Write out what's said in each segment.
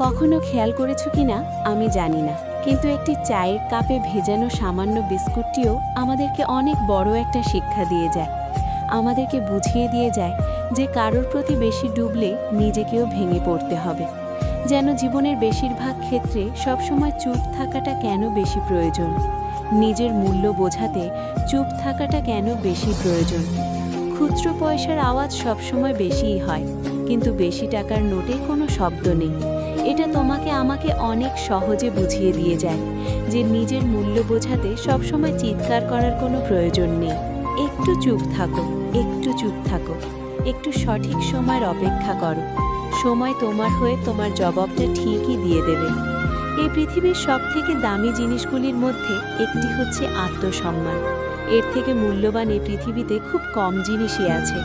কখনো খেয়াল করেছো কিনা আমি জানি না, কিন্তু একটি চায়ের কাপে ভেজানো সামান্য বিস্কুটটিও আমাদেরকে অনেক বড় একটা শিক্ষা দিয়ে যায়। আমাদেরকে বুঝিয়ে দিয়ে যায় যে কারোর প্রতি বেশি ডুবলে নিজেকেও ভেঙে পড়তে হবে। যেন জীবনের বেশিরভাগ ক্ষেত্রে সবসময় চুপ থাকাটা কেন বেশি প্রয়োজন, নিজের মূল্য বোঝাতে চুপ থাকাটা কেন বেশি প্রয়োজন। খুচরো পয়সার আওয়াজ সবসময় বেশিই হয়, কিন্তু বেশি টাকার নোটে কোনো শব্দ নেই। এটা তোমাকে আমাকে অনেক সহজে বুঝিয়ে দিয়ে যায় যে নিজের মূল্য বোঝাতে সবসময় চিৎকার করার কোনো প্রয়োজন নেই। একটু চুপ থাকো, একটু চুপ থাকো, একটু সঠিক সময়ের অপেক্ষা করো। সময় তোমার হয়ে তোমার জবাবটা ঠিকই দিয়ে দেবে। এই পৃথিবীর সবথেকে দামি জিনিসগুলির মধ্যে একটি হচ্ছে আত্মসম্মান। এর থেকে মূল্যবান এই পৃথিবীতে খুব কম জিনিসই আছে।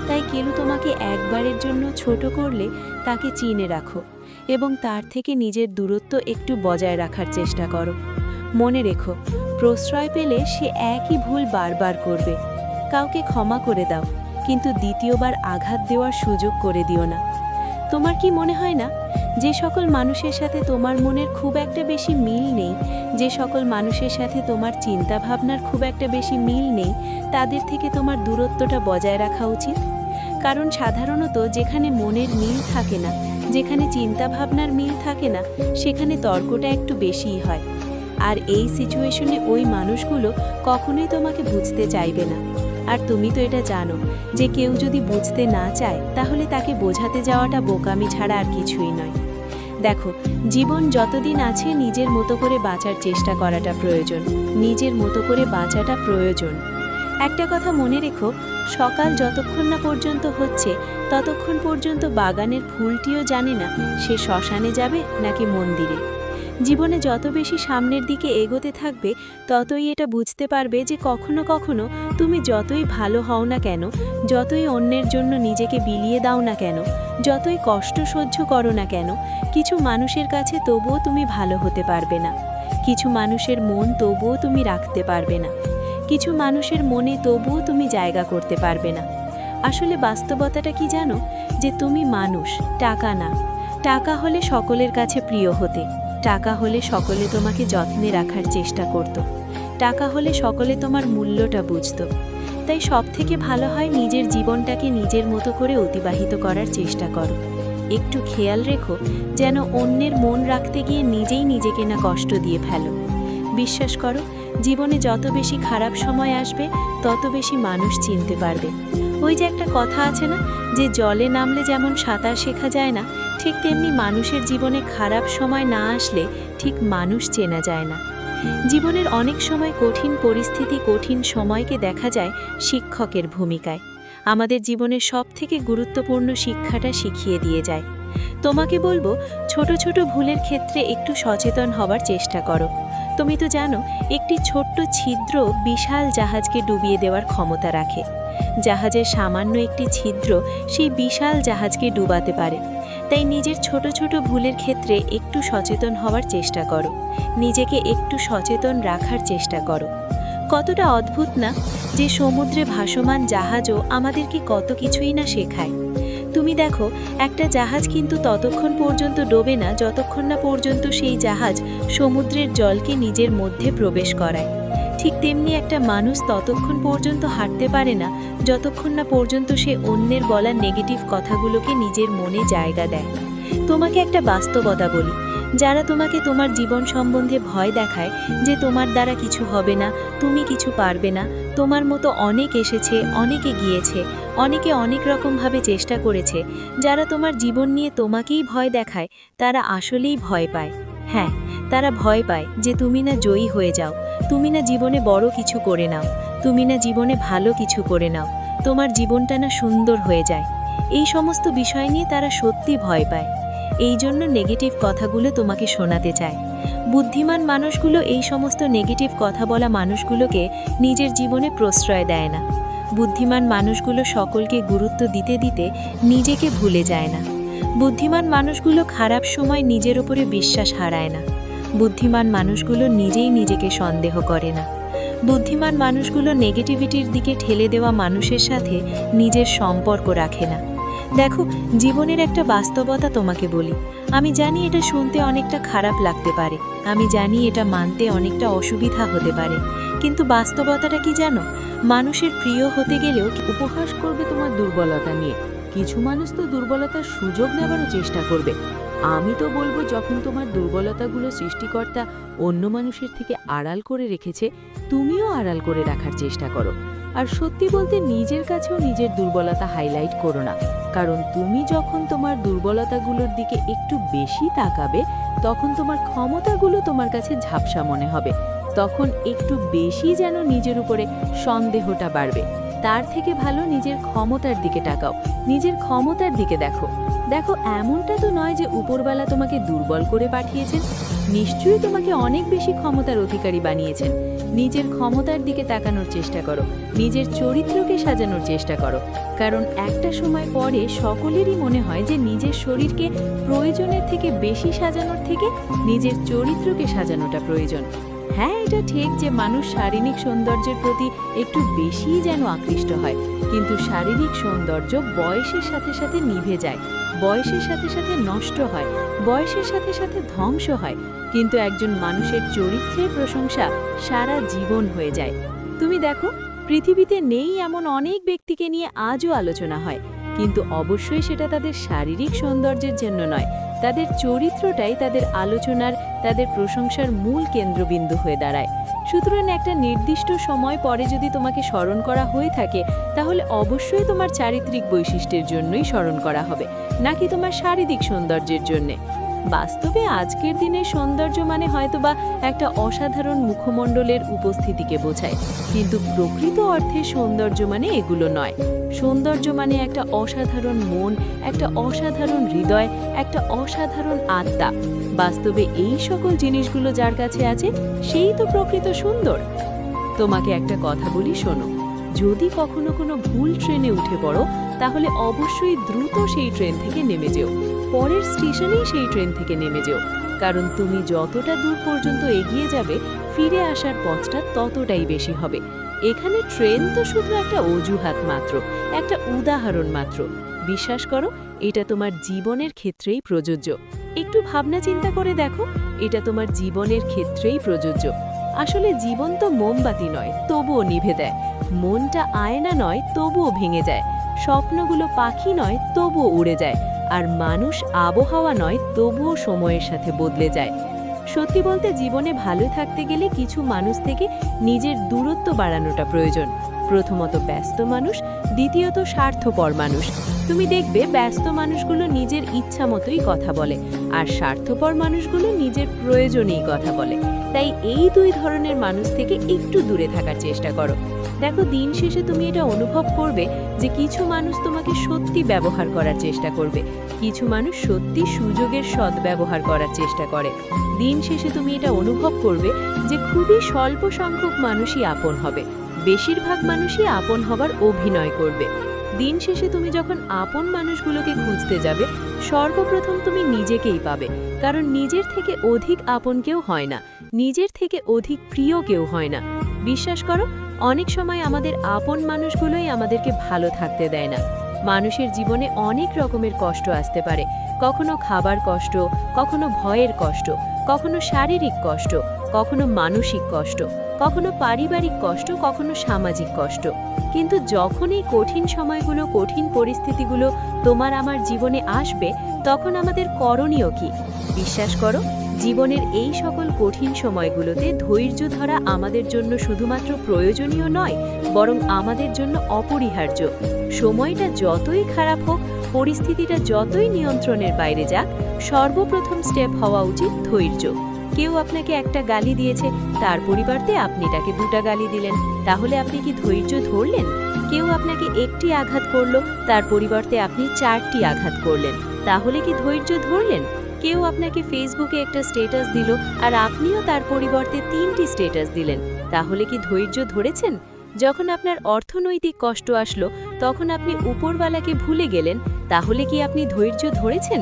তাই কেউ তোমাকে একবারের জন্য ছোট করলে তাকে চিনে রাখো এবং তার থেকে নিজের দূরত্ব একটু বজায় রাখার চেষ্টা করো। মনে রেখো, প্রশ্রয় পেলে সে একই ভুল বারবার করবে। কাউকে ক্ষমা করে দাও, কিন্তু দ্বিতীয়বার আঘাত দেওয়ার সুযোগ করে দিও না। তোমার কি মনে হয় না যে সকল মানুষের সাথে তোমার মনের খুব একটা বেশি মিল নেই, যে সকল মানুষের সাথে তোমার চিন্তাভাবনার খুব একটা বেশি মিল নেই, তাদের থেকে তোমার দূরত্বটা বজায় রাখা উচিত? কারণ সাধারণত যেখানে মনের মিল থাকে না, যেখানে চিন্তাভাবনার মিল থাকে না, সেখানে তর্কটা একটু বেশিই হয়। আর এই সিচুয়েশনে ওই মানুষগুলো কখনোই তোমাকে বুঝতে চাইবে না। আর তুমি তো এটা জানো যে কেউ যদি বুঝতে না চায় তাহলে তাকে বোঝাতে যাওয়াটা বোকামি ছাড়া আর কিছুই নয়। দেখো, জীবন যতদিন আছে নিজের মতো করে বাঁচার চেষ্টা করাটা প্রয়োজন, নিজের মতো করে বাঁচাটা প্রয়োজন। একটা কথা মনে রেখো, সকাল যতক্ষণ না পর্যন্ত হচ্ছে ততক্ষণ পর্যন্ত বাগানের ফুলটিও জানে না সে শ্মশানে যাবে নাকি মন্দিরে। জীবনে যত বেশি সামনের দিকে এগোতে থাকবে ততই এটা বুঝতে পারবে যে কখনো কখনো তুমি যতই ভালো হও না কেন, যতই অন্যের জন্য নিজেকে বিলিয়ে দাও না কেন, যতই কষ্ট সহ্য করো না কেন, কিছু মানুষের কাছে তবুও তুমি ভালো হতে পারবে না। কিছু মানুষের মন তবুও তুমি রাখতে পারবে না। কিছু মানুষের মনে তবুও তুমি জায়গা করতে পারবে না। আসলে বাস্তবতাটা কি জানো, যে তুমি মানুষ, টাকা না। টাকা হলে সকলের কাছে প্রিয় হতে, টাকা হলে সকলে তোমাকে যত্নে রাখার চেষ্টা করত, টাকা হলে সকলে তোমার মূল্যটা বুঝত। তাই সবথেকে ভালো হয় নিজের জীবনটাকে নিজের মতো করে অতিবাহিত করার চেষ্টা করো। একটু খেয়াল রেখো যেন অন্যের মন রাখতে গিয়ে নিজেই নিজেকে না কষ্ট দিয়ে ফেলো। বিশ্বাস করো, জীবনে যত বেশি খারাপ সময় আসবে তত বেশি মানুষ চিনতে পারবে। ওই যে একটা কথা আছে না, যে জলে নামলে যেমন সাঁতার শেখা যায় না, ঠিক তেমনি মানুষের জীবনে খারাপ সময় না আসলে ঠিক মানুষ চেনা যায় না। জীবনের অনেক সময় কঠিন পরিস্থিতি, কঠিন সময়কে দেখা যায় শিক্ষকের ভূমিকায়। আমাদের জীবনের সবথেকে গুরুত্বপূর্ণ শিক্ষাটা শিখিয়ে দিয়ে যায়। তোমাকে বলবো, ছোট ছোট ভুলের ক্ষেত্রে একটু সচেতন হবার চেষ্টা করো। তুমি তো জানো, একটি ছোট্ট ছিদ্র বিশাল জাহাজকে ডুবিয়ে দেওয়ার ক্ষমতা রাখে। জাহাজের সামান্য একটি ছিদ্র সেই বিশাল জাহাজকে ডুবাতে পারে। তাই নিজের ছোট ছোট ভুলের ক্ষেত্রে একটু সচেতন হওয়ার চেষ্টা করো, নিজেকে একটু সচেতন রাখার চেষ্টা করো। কতটা অদ্ভুত না যে সমুদ্রে ভাসমান জাহাজও আমাদেরকে কত কিছুই না শেখায়। তুমি দেখো, একটা জাহাজ কিন্তু ততক্ষণ পর্যন্ত ডোবে না যতক্ষণ না পর্যন্ত সেই জাহাজ সমুদ্রের জলকে নিজের মধ্যে প্রবেশ করায়। ঠিক তেমনি একটা মানুষ ততক্ষণ পর্যন্ত হাঁটতে পারে না যতক্ষণ না পর্যন্ত সে অন্যের বলা নেগেটিভ কথাগুলোকে নিজের মনে জায়গা দেয়। তোমাকে একটা বাস্তবতা বলি, যারা তোমাকে তোমার জীবন সম্বন্ধে ভয় দেখায় যে তোমার দ্বারা কিছু হবে না, তুমি কিছু পারবে না, তোমার মতো অনেক এসেছে, অনেকে গিয়েছে, অনেকে অনেক রকমভাবে চেষ্টা করেছে, যারা তোমার জীবন নিয়ে তোমাকেই ভয় দেখায়, তারা আসলেই ভয় পায়। হ্যাঁ, তারা ভয় পায় যে তুমি না জয়ী হয়ে যাও, তুমি না জীবনে বড় কিছু করে নাও, তুমি না জীবনে ভালো কিছু করে নাও, তোমার জীবনটা না সুন্দর হয়ে যায়। এই সমস্ত বিষয় নিয়ে তারা সত্যি ভয় পায়। এই জন্য নেগেটিভ কথাগুলো তোমাকে শোনাতে চায়। বুদ্ধিমান মানুষগুলো এই সমস্ত নেগেটিভ কথা বলা মানুষগুলোকে নিজের জীবনে প্রশ্রয় দেয় না। বুদ্ধিমান মানুষগুলো সকলকে গুরুত্ব দিতে দিতে নিজেকে ভুলে যায় না। বুদ্ধিমান মানুষগুলো খারাপ সময় নিজের উপরে বিশ্বাস হারায় না। বুদ্ধিমান মানুষগুলো নিজেই নিজেকে সন্দেহ করে না। বুদ্ধিমান মানুষগুলো নেগেটিভিটির দিকে ঠেলে দেওয়া মানুষের সাথে নিজের সম্পর্ক রাখে না। দেখো, জীবনের একটা বাস্তবতা তোমাকে বলি, আমি জানি এটা শুনতে অনেকটা খারাপ লাগতে পারে, আমি জানি এটা মানতে অনেকটা অসুবিধা হতে পারে, কিন্তু বাস্তবতাটা কি জানো? মানুষের প্রিয় হতে গেলেও উপহাস করবে তোমার দুর্বলতা নিয়ে। কিছু মানুষ তো দুর্বলতার সুযোগ নেবারও চেষ্টা করবে। আমি তো বলবো, যখন তোমার দুর্বলতাগুলো সৃষ্টিকর্তা অন্য মানুষের থেকে আড়াল করে রেখেছে, তুমিও আড়াল করে রাখার চেষ্টা করো। আর সত্যি বলতে নিজের কাছেও নিজের দুর্বলতা হাইলাইট করো না, কারণ তুমি যখন তোমার দুর্বলতাগুলোর দিকে একটু বেশি তাকাবে, তখন তোমার ক্ষমতাগুলো তোমার কাছে ঝাপসা মনে হবে। তখন একটু বেশি যেন নিজের উপরে সন্দেহটা বাড়বে। তার থেকে ভালো নিজের ক্ষমতার দিকে তাকাও, নিজের ক্ষমতার দিকে দেখো। দেখো, এমনটা তো নয় যে উপরওয়ালা তোমাকে দুর্বল করে পাঠিয়েছেন, নিশ্চয়ই তোমাকে অনেক বেশি ক্ষমতার অধিকারী বানিয়েছেন। নিজের ক্ষমতার দিকে তাকানোর চেষ্টা করো, নিজের চরিত্রকে সাজানোর চেষ্টা করো, কারণ একটা সময় পরে সকলেরই মনে হয় যে নিজের শরীরকে প্রয়োজনের থেকে বেশি সাজানোর থেকে নিজের চরিত্রকে সাজানোটা প্রয়োজন। হ্যাঁ, এটা ঠিক যে মানুষ শারীরিক সৌন্দর্যের প্রতি একটু বেশিই যেন আকৃষ্ট হয়, কিন্তু শারীরিক সৌন্দর্য বয়সের সাথে সাথে নিভে যায়, বয়সের সাথে সাথে নষ্ট হয়, বয়সের সাথে সাথে ধ্বংস হয়, কিন্তু একজন মানুষের চরিত্রের প্রশংসা সারা জীবন হয়ে যায়। তুমি দেখো, পৃথিবীতে নেই এমন অনেক ব্যক্তিকে নিয়ে আজও আলোচনা হয়, কিন্তু অবশ্যই সেটা তাদের শারীরিক সৌন্দর্যের জন্য নয়, তাদের চরিত্রটাই তাদের আলোচনার, তাদের প্রশংসার মূল কেন্দ্রবিন্দু হয়ে দাঁড়ায়। সুতরাং একটা নির্দিষ্ট সময় পরে যদি তোমাকে স্মরণ করা হয়ে থাকে, তাহলে অবশ্যই তোমার চারিত্রিক বৈশিষ্ট্যের জন্যই স্মরণ করা হবে, নাকি তোমার শারীরিক সৌন্দর্যের জন্যে। বাস্তবে আজকের দিনের সৌন্দর্য মানে হয়তোবা একটা অসাধারণ মুখমণ্ডলের উপস্থিতিকে বোঝায়, কিন্তু প্রকৃত অর্থে সৌন্দর্য মানে এগুলো নয়। সৌন্দর্য মানে একটা অসাধারণ মন, একটা অসাধারণ হৃদয়, একটা অসাধারণ আত্মা। বাস্তবে এই সকল জিনিসগুলো যার কাছে আছে, সেই তো প্রকৃত সুন্দর। তোমাকে একটা কথা বলি, শোনো। যদি কখনো কোনো ভুল ট্রেনে উঠে পড়ো, তাহলে অবশ্যই দ্রুত সেই ট্রেন থেকে নেমে যেও, পরের স্টেশনেই সেই ট্রেন থেকে নেমে যেও, কারণ তুমি যতটা দূর পর্যন্ত এগিয়ে যাবে, ফিরে আসার পথটা ততটাই বেশি হবে। এখানে ট্রেন তো শুধু একটা অজুহাত মাত্র, একটা উদাহরণ মাত্র। বিশ্বাস করো, এটা তোমার জীবনের ক্ষেত্রেই প্রযোজ্য। একটু ভাবনা চিন্তা করে দেখো, এটা তোমার জীবনের ক্ষেত্রেই প্রযোজ্য। আসলে জীবন তো মোমবাতি নয়, তবুও নিভে দেয়। মনটা আয়না নয়, তবুও ভেঙে যায়। স্বপ্নগুলো পাখি নয়, তবুও উড়ে যায়। আর মানুষ আবহাওয়া নয়, তবুও সময়ের সাথে বদলে যায়। সত্যি বলতে, জীবনে ভালো থাকতে গেলে কিছু মানুষ থেকে নিজের দূরত্ব বাড়ানোটা প্রয়োজন। প্রথমত ব্যস্ত মানুষ, দ্বিতীয়ত স্বার্থপর মানুষ। তুমি দেখবে ব্যস্ত মানুষগুলো নিজের ইচ্ছা মতোই কথা বলে, আর স্বার্থপর মানুষগুলো নিজের প্রয়োজনেই কথা বলে। তাই এই দুই ধরনের মানুষ থেকে একটু দূরে থাকার চেষ্টা করো। দেখো, দিন শেষে তুমি এটা অনুভব করবে যে কিছু মানুষ তোমাকে সত্যি ব্যবহার করার চেষ্টা করবে, কিছু মানুষ সত্যি সুযোগের সদ্ব্যবহার করার চেষ্টা করে। দিন শেষে তুমি এটা অনুভব করবে যে খুবই স্বল্প সংখ্যক মানুষই আপন হবে, বেশিরভাগ মানুষই আপন হবার অভিনয় করবে। দিন শেষে তুমি যখন আপন মানুষগুলোকে খুঁজতে যাবে, সর্বপ্রথম তুমি নিজেকেই পাবে, কারণ নিজের থেকে অধিক আপন কেউ হয় না, নিজের থেকে অধিক প্রিয় কেউ হয় না। বিশ্বাস করো, অনেক সময় আমাদের আপন মানুষগুলোই আমাদেরকে ভালো থাকতে দেয় না। মানুষের জীবনে অনেক রকমের কষ্ট আসতে পারে, কখনো খাবার কষ্ট, কখনো ভয়ের কষ্ট, কখনো শারীরিক কষ্ট, কখনো মানসিক কষ্ট, কখনো পারিবারিক কষ্ট, কখনো সামাজিক কষ্ট। কিন্তু যখন এই কঠিন সময়গুলো, কঠিন পরিস্থিতিগুলো তোমার আমার জীবনে আসবে, তখন আমাদের করণীয় কি? বিশ্বাস করো, জীবনের এই সকল কঠিন সময়গুলোতে ধৈর্য ধরা আমাদের জন্য শুধুমাত্র প্রয়োজনীয় নয়, বরং আমাদের জন্য অপরিহার্য। সময়টা যতই খারাপ হোক, পরিস্থিতিটা যতই নিয়ন্ত্রণের বাইরে যাক, সর্বপ্রথম স্টেপ হওয়া উচিত ধৈর্য। কেউ আপনাকে একটা গালি দিয়েছে, তার পরিবর্তে আপনি তাকে দুটা গালি দিলেন, তাহলে আপনি কি ধৈর্য ধরলেন? কেউ আপনাকে একটি আঘাত করলো, তার পরিবর্তে আপনি 4টি আঘাত করলেন, তাহলে কি ধৈর্য ধরলেন? কেউ আপনাকে ফেসবুকে একটা স্ট্যাটাস দিল, আর আপনিও তার পরিবর্তে 3টি স্ট্যাটাস দিলেন, তাহলে কি ধৈর্য ধরেছেন? যখন আপনার অর্থনৈতিক কষ্ট আসলো, তখন আপনি উপরওয়ালাকে ভুলে গেলেন, তাহলে কি আপনি ধৈর্য ধরেছেন?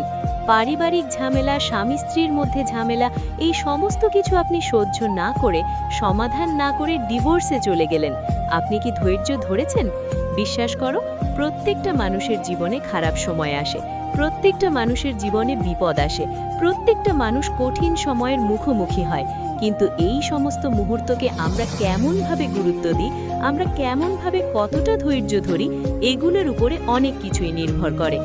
পারিবারিক ঝামেলা, স্বামী স্ত্রীর মধ্যে ঝামেলা, এই সমস্ত কিছু আপনি সহ্য না করে, সমাধান না করে ডিভোর্সে চলে গেলেন, আপনি কি ধৈর্য ধরেছেন? বিশ্বাস করো, প্রত্যেকটা মানুষের জীবনে খারাপ সময় আসে, প্রত্যেকটা মানুষের জীবনে বিপদ আসে, প্রত্যেকটা মানুষ কঠিন সময়ের মুখোমুখি হয়। কিন্তু এই সমস্ত মুহূর্তকে আমরা কেমনভাবে গুরুত্ব দিই, আমরা কেমনভাবে কতটা ধৈর্য ধরি, এগুলোর উপরে অনেক কিছুই নির্ভর করে।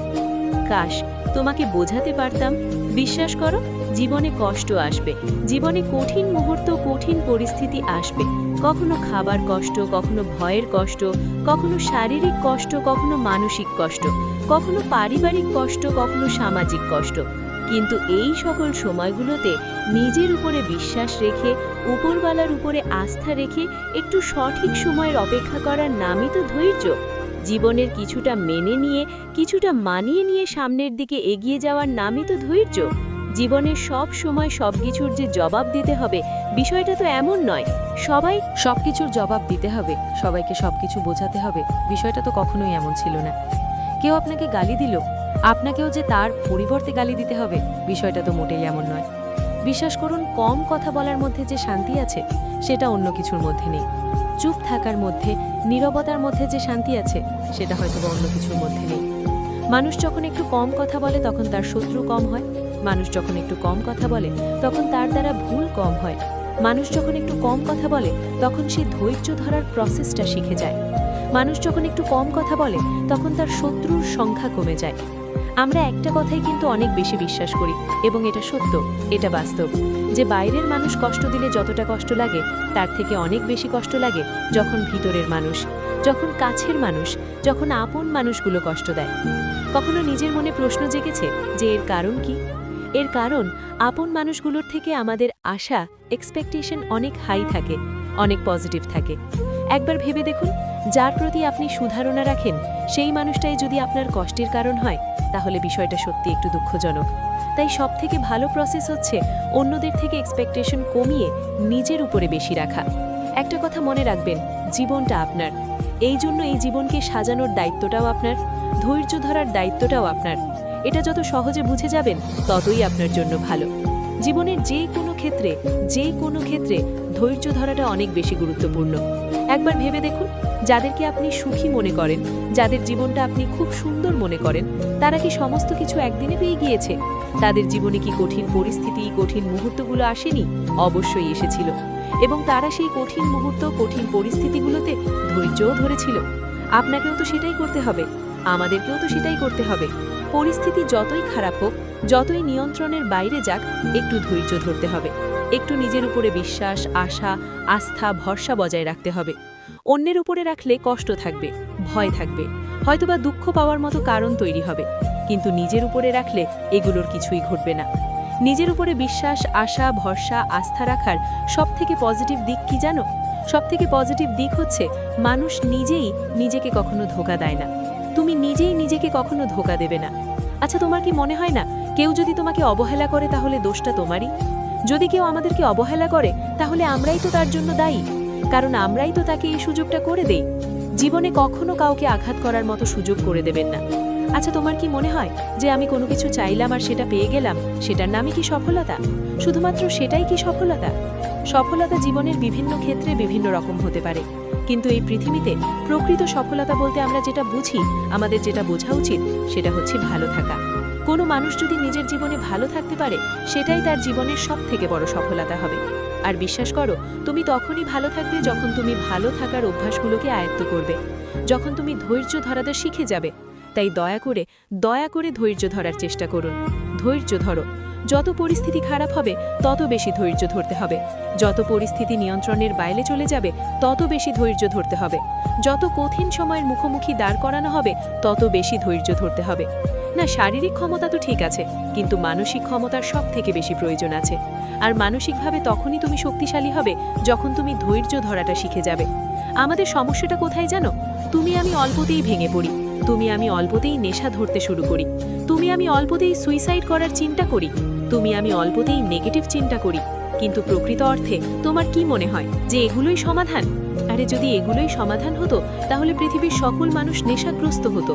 কাশ তোমাকে বোঝাতে পারতাম। বিশ্বাস করো, জীবনে কষ্ট আসবে, জীবনে কঠিন মুহূর্ত, কঠিন পরিস্থিতি আসবে। কখনো খাবার কষ্ট, কখনো ভয়ের কষ্ট, কখনো শারীরিক কষ্ট, কখনো মানসিক কষ্ট, কখনো পারিবারিক কষ্ট, কখনো সামাজিক কষ্ট। কিন্তু এই সকল সময়গুলোতে নিজের উপরে বিশ্বাস রেখে, উপরওয়ালার উপরে আস্থা রেখে একটু সঠিক সময়ের অপেক্ষা করার নামই তো ধৈর্য। জীবনের কিছুটা মেনে নিয়ে, কিছুটা মানিয়ে নিয়ে সামনের দিকে এগিয়ে যাওয়ার নামই তো ধৈর্য। জীবনের সব সময় সবকিছুর যে জবাব দিতে হবে, বিষয়টা তো এমন নয়। সবাই সবকিছুর জবাব দিতে হবে, সবাইকে সবকিছু বোঝাতে হবে, বিষয়টা তো কখনোই এমন ছিল না। কেউ আপনাকে গালি দিল, আপনাকেও যে তার পরিবর্তে গালি দিতে হবে, বিষয়টা তো মোটেই এমন নয়। বিশ্বাস করুন, কম কথা বলার মধ্যে যে শান্তি আছে, সেটা অন্য কিছুর মধ্যে নেই। চুপ থাকার মধ্যে, নীরবতার মধ্যে যে শান্তি আছে, সেটা হয়তো বা অন্য কিছুর মধ্যে নেই। মানুষ যখন একটু কম কথা বলে, তখন তার শত্রু কম হয়। মানুষ যখন একটু কম কথা বলে, তখন তার দ্বারা ভুল কম হয়। মানুষ যখন একটু কম কথা বলে, তখন সে ধৈর্য ধরার প্রসেসটা শিখে যায়। মানুষ যখন একটু কম কথা বলে, তখন তার শত্রুর সংখ্যা কমে যায়। আমরা একটা কথাই কিন্তু অনেক বেশি বিশ্বাস করি, এবং এটা সত্য, এটা বাস্তব, যে বাইরের মানুষ কষ্ট দিলে যতটা কষ্ট লাগে, তার থেকে অনেক বেশি কষ্ট লাগে যখন ভিতরের মানুষ, যখন কাছের মানুষ, যখন আপন মানুষগুলো কষ্ট দেয়। কখনো নিজের মনে প্রশ্ন জেগেছে যে এর কারণ কি? এর কারণ, আপন মানুষগুলোর থেকে আমাদের আশা, এক্সপেকটেশন অনেক হাই থাকে, অনেক পজিটিভ থাকে। একবার ভেবে দেখুন, যার প্রতি আপনি সুধারণা রাখেন, সেই মানুষটাই যদি আপনার কষ্টের কারণ হয়, তাহলে বিষয়টা সত্যি একটু দুঃখজনক। তাই সবথেকে ভালো প্রসেস হচ্ছে অন্যদের থেকে এক্সপেকটেশন কমিয়ে নিজের উপরে বেশি রাখা। একটা কথা মনে রাখবেন, জীবনটা আপনার। এই জন্য এই জীবনকে সাজানোর দায়িত্বটাও আপনার, ধৈর্য ধরার দায়িত্বটাও আপনার। এটা যত সহজে বুঝে যাবেন, ততই আপনার জন্য ভালো। জীবনের যে কোনো ক্ষেত্রে ধৈর্য ধরাটা অনেক বেশি গুরুত্বপূর্ণ। একবার ভেবে দেখুন, যাদেরকে আপনি সুখী মনে করেন, যাদের জীবনটা আপনি খুব সুন্দর মনে করেন, তারা কি সমস্ত কিছু একদিনে পেয়ে গিয়েছে? তাদের জীবনে কি কঠিন পরিস্থিতি, কঠিন মুহূর্তগুলো আসেনি? অবশ্যই এসেছিল। এবং তারা সেই কঠিন মুহূর্ত, কঠিন পরিস্থিতিগুলোতে ধৈর্যও ধরেছিল। আপনাকেও তো সেটাই করতে হবে, আমাদেরকেও তো সেটাই করতে হবে। পরিস্থিতি যতই খারাপ হোক, যতই নিয়ন্ত্রণের বাইরে যাক, একটু ধৈর্য ধরতে হবে, একটু নিজের উপরে বিশ্বাস, আশা, আস্থা, ভরসা বজায় রাখতে হবে। অন্যের উপরে রাখলে কষ্ট থাকবে, ভয় থাকবে, হয়তোবা দুঃখ পাওয়ার মতো কারণ তৈরি হবে, কিন্তু নিজের উপরে রাখলে এগুলোর কিছুই ঘটবে না। নিজের উপরে বিশ্বাস, আশা, ভরসা, আস্থা রাখার সবথেকে পজিটিভ দিক কি জানো? সবথেকে পজিটিভ দিক হচ্ছে, মানুষ নিজেই নিজেকে কখনো ধোঁকা দেয় না। তুমি নিজেই নিজেকে কখনো ধোঁকা দেবে না। আচ্ছা, তোমার কি মনে হয় না, কেউ যদি তোমাকে অবহেলা করে, তাহলে দোষটা তোমারই? যদি কেউ আমাদেরকে অবহেলা করে, তাহলে আমরাই তো তার জন্য দায়ী, কারণ আমরাই তো তাকে এই সুযোগটা করে দেই। জীবনে কখনো কাউকে আঘাত করার মতো সুযোগ করে দেবেন না। আচ্ছা, তোমার কি মনে হয় যে আমি কোনো কিছু চাইলাম আর সেটা পেয়ে গেলাম, সেটার নামই কি সফলতা? শুধুমাত্র সেটাই কি সফলতা? সফলতা জীবনের বিভিন্ন ক্ষেত্রে বিভিন্ন রকম হতে পারে, কিন্তু এই পৃথিবীতে প্রকৃত সফলতা বলতে আমরা যেটা বুঝি, আমাদের যেটা বোঝা উচিত, সেটা হচ্ছে ভালো থাকা। কোনো মানুষ যদি নিজের জীবনে ভালো থাকতে পারে, সেটাই তার জীবনের সবথেকে বড় সফলতা হবে। আর বিশ্বাস করো, তুমি তখনই ভালো থাকবে যখন তুমি ভালো থাকার অভ্যাসগুলোকে আয়ত্ত করবে, যখন তুমি ধৈর্য ধরাতে শিখে যাবে। তাই দয়া করে ধৈর্য ধরার চেষ্টা করুন। ধৈর্য ধরো। যত পরিস্থিতি খারাপ হবে, তত বেশি ধৈর্য ধরতে হবে। যত পরিস্থিতি নিয়ন্ত্রণের বাইরে চলে যাবে, তত বেশি ধৈর্য ধরতে হবে। যত কঠিন সময়ের মুখোমুখি দাঁড় করানো হবে, তত বেশি ধৈর্য ধরতে হবে। না, শারীরিক ক্ষমতা তো ঠিক আছে, কিন্তু মানসিক ক্ষমতার সবথেকে বেশি প্রয়োজন আছে। আর মানসিকভাবে তখনই তুমি শক্তিশালী হবে, যখন তুমি ধৈর্য ধরাটা শিখে যাবে। আমাদের সমস্যাটা কোথায় জানো? তুমি আমি অল্পতেই ভেঙে পড়ি, তুমি আমি অল্পতেই নেশা ধরতে শুরু করি, তুমি আমি অল্পতেই সুইসাইড করার চিন্তা করি, তুমি আমি অল্পতেই নেগেটিভ চিন্তা করি। কিন্তু প্রকৃত অর্থে তোমার কি মনে হয় যে এগুলোই সমাধান? আরে, যদি এগুলোই সমাধান হতো, তাহলে পৃথিবীর সকল মানুষ নেশাগ্রস্ত হতো।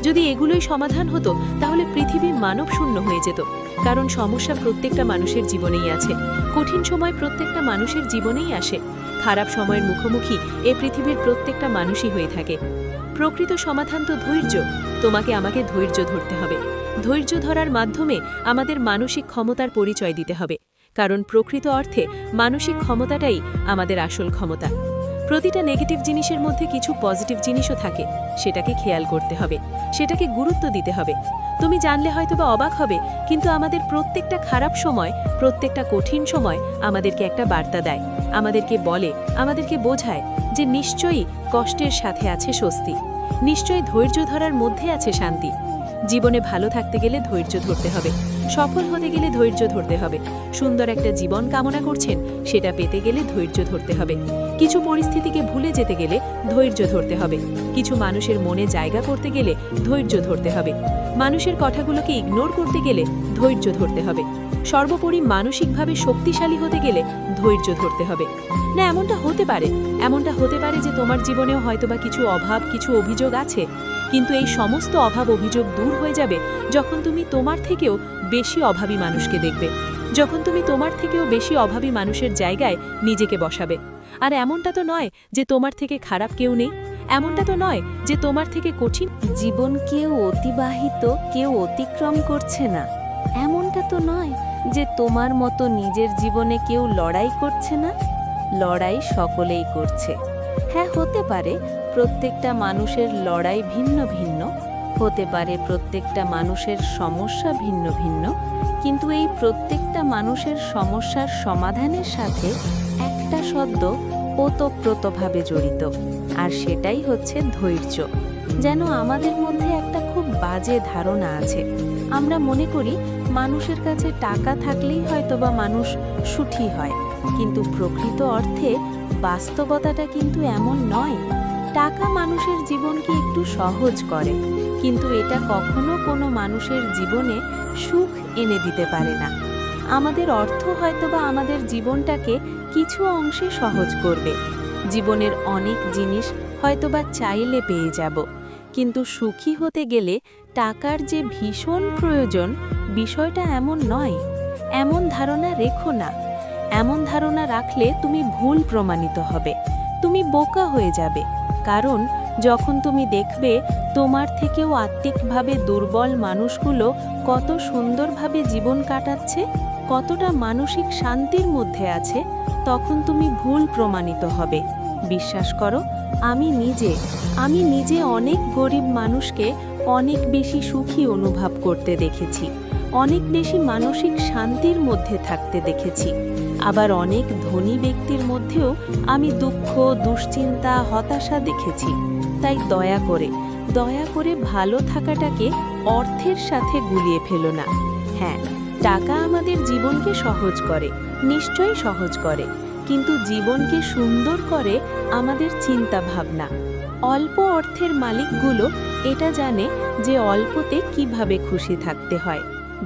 যদি এগুলোই সমাধান হতো, তাহলে পৃথিবী মানব শূন্য হয়ে যেত। কারণ সমস্যা প্রত্যেকটা মানুষের জীবনেই আছে, কঠিন সময় প্রত্যেকটা মানুষের জীবনেই আসে, খারাপ সময়ের মুখোমুখি এ পৃথিবীর প্রত্যেকটা মানুষই হয়ে থাকে। প্রকৃত সমাধান তো ধৈর্য। তোমাকে আমাকে ধৈর্য ধরতে হবে। ধৈর্য ধরার মাধ্যমে আমাদের মানসিক ক্ষমতার পরিচয় দিতে হবে, কারণ প্রকৃত অর্থে মানসিক ক্ষমতাটাই আমাদের আসল ক্ষমতা। প্রতিটা নেগেটিভ জিনিসের মধ্যে কিছু পজিটিভ জিনিসও থাকে, সেটাকে খেয়াল করতে হবে, সেটাকে গুরুত্ব দিতে হবে। তুমি জানলে হয়তোবা অবাক হবে, কিন্তু আমাদের প্রত্যেকটা খারাপ সময়, প্রত্যেকটা কঠিন সময় আমাদেরকে একটা বার্তা দেয়, আমাদেরকে বলে, আমাদেরকে বোঝায় যে নিশ্চয়ই কষ্টের সাথে আছে স্বস্তি, নিশ্চয়ই ধৈর্য ধরার মধ্যে আছে শান্তি। জীবনে ভালো থাকতে গেলে ধৈর্য ধরতে হবে, সফল হতে গেলে ধৈর্য ধরতে হবে, সুন্দর একটা জীবন কামনা করছেন সেটা পেতে গেলে ধৈর্য ধরতে হবে, কিছু পরিস্থিতিকে ভুলে যেতে গেলে ধৈর্য ধরতে হবে, কিছু মানুষের মনে জায়গা করতে গেলে ধৈর্য ধরতে হবে, মানুষের কথাগুলোকে ইগনোর করতে গেলে ধৈর্য ধরতে হবে, সর্বোপরি মানসিকভাবে শক্তিশালী হতে গেলে ধৈর্য ধরতে হবে। না, এমনটা হতে পারে যে তোমার জীবনেও হয়তোবা কিছু অভাব, কিছু অভিযোগ আছে, কিন্তু এই সমস্ত অভাব অভিযোগ দূর হয়ে যাবে যখন তুমি তোমার থেকেও বেশি অভাবী মানুষকে দেখবে, যখন তুমি তোমার থেকেও বেশি অভাবী মানুষের জায়গায় নিজেকে বসাবে। আর এমনটা তো নয় যে তোমার থেকে খারাপ কেউ নেই, এমনটা তো নয় যে তোমার থেকে কঠিন জীবন কেউ অতিবাহিত, কেউ অতিক্রম করছে না। এমনটা তো নয় যে তোমার মতো নিজের জীবনে কেউ লড়াই করছে না। লড়াই সকলেই করছে। হ্যাঁ, হতে পারে প্রত্যেকটা মানুষের লড়াই ভিন্ন ভিন্ন, হতে পারে প্রত্যেকটা মানুষের সমস্যা ভিন্ন ভিন্ন, কিন্তু এই প্রত্যেকটা মানুষের সমস্যার সমাধানের সাথে একটা শব্দ ওতপ্রোতভাবে জড়িত, আর সেটাই হচ্ছে ধৈর্য। যেন আমাদের মধ্যে একটা খুব বাজে ধারণা আছে। আমরা মনে করি মানুষের কাছে টাকা থাকলেই হয়তোবা মানুষ সুখী হয়, কিন্তু প্রকৃত অর্থে বাস্তবতাটা কিন্তু এমন নয়। টাকা মানুষের জীবনকে একটু সহজ করে, কিন্তু এটা কখনো কোনো মানুষের জীবনে সুখ এনে দিতে পারে না। আমাদের অর্থ হয়তোবা আমাদের জীবনটাকে কিছু অংশে সহজ করবে। জীবনের অনেক জিনিস হয়তোবা চাইলে পেয়ে যাব, কিন্তু সুখী হতে গেলে টাকার যে ভীষণ প্রয়োজন, বিষয়টা এমন নয়। এমন ধারণা রেখো না। এমন ধারণা রাখলে তুমি ভুল প্রমাণিত হবে, তুমি বোকা হয়ে যাবে। কারণ যখন তুমি দেখবে তোমার থেকেও আত্মিকভাবে দুর্বল মানুষগুলো কত সুন্দরভাবে জীবন কাটাচ্ছে, কতটা মানসিক শান্তির মধ্যে আছে, তখন তুমি ভুল প্রমাণিত হবে। বিশ্বাস করো, আমি নিজে অনেক গরিব মানুষকে অনেক বেশি সুখী অনুভব করতে দেখেছি, অনেক বেশি মানসিক শান্তির মধ্যে থাকতে দেখেছি। আবার অনেক ধনী ব্যক্তির মধ্যেও আমি দুঃখ, দুশ্চিন্তা, হতাশা দেখেছি। তাই দয়া করে ভালো থাকাটাকে অর্থের সাথে গুলিয়ে ফেলো না। হ্যাঁ, টাকা আমাদের জীবনকে সহজ করে, নিশ্চয়ই সহজ করে, কিন্তু জীবনকে সুন্দর করে আমাদের চিন্তা ভাবনা। অল্প অর্থের মালিকগুলো এটা জানে যে অল্পতে কিভাবে খুশি থাকতে হয়।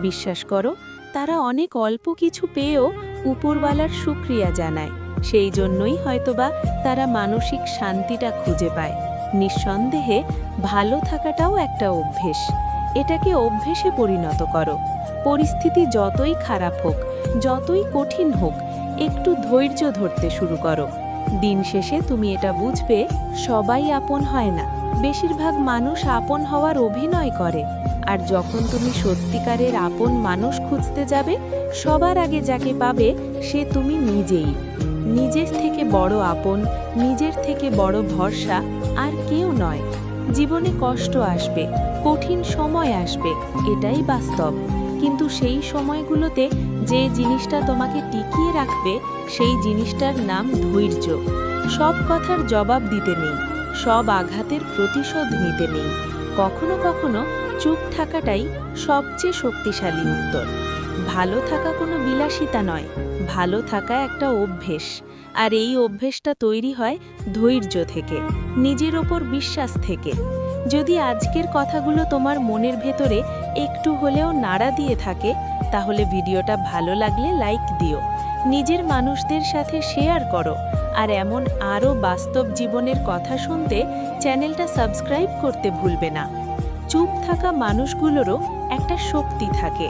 বিশ্বাস করো, তারা অনেক অল্প কিছু পেয়েও উপরওয়ালার শুকরিয়া জানায়। সেই জন্যই হয়তোবা তারা মানসিক শান্তিটা খুঁজে পায়। নিঃসন্দেহে ভালো থাকাটাও একটা অভ্যেস। এটাকে অভ্যেসে পরিণত করো। পরিস্থিতি যতই খারাপ হোক, যতই কঠিন হোক, একটু ধৈর্য ধরতে শুরু করো। দিন শেষে তুমি এটা বুঝবে, সবাই আপন হয় না। বেশিরভাগ মানুষ আপন হওয়ার অভিনয় করে। আর যখন তুমি সত্যিকারের আপন মানুষ খুঁজতে যাবে, সবার আগে যাকে পাবে সে তুমি নিজেই। নিজের থেকে বড় আপন, নিজের থেকে বড় ভরসা আর কেউ নয়। জীবনে কষ্ট আসবে, কঠিন সময় আসবে, এটাই বাস্তব। কিন্তু সেই সময়গুলোতে যে জিনিসটা তোমাকে টিকিয়ে রাখবে, সেই জিনিসটার নাম ধৈর্য। সব কথার জবাব দিতে নেই, সব আঘাতের প্রতিশোধ নিতে নেই। কখনো কখনো চুপ থাকাটাই সবচেয়ে শক্তিশালী উত্তর। ভালো থাকা কোনো বিলাসিতা নয়, ভালো থাকা একটা অভ্যেস। আর এই অভ্যেসটা তৈরি হয় ধৈর্য থেকে, নিজের ওপর বিশ্বাস থেকে। যদি আজকের কথাগুলো তোমার মনের ভেতরে একটু হলেও নাড়া দিয়ে থাকে, তাহলে ভিডিওটা ভালো লাগলে লাইক দিও, নিজের মানুষদের সাথে শেয়ার করো। আর এমন আরও বাস্তব জীবনের কথা শুনতে চ্যানেলটা সাবস্ক্রাইব করতে ভুলবে না। চুপ থাকা মানুষগুলোরও একটা শক্তি থাকে।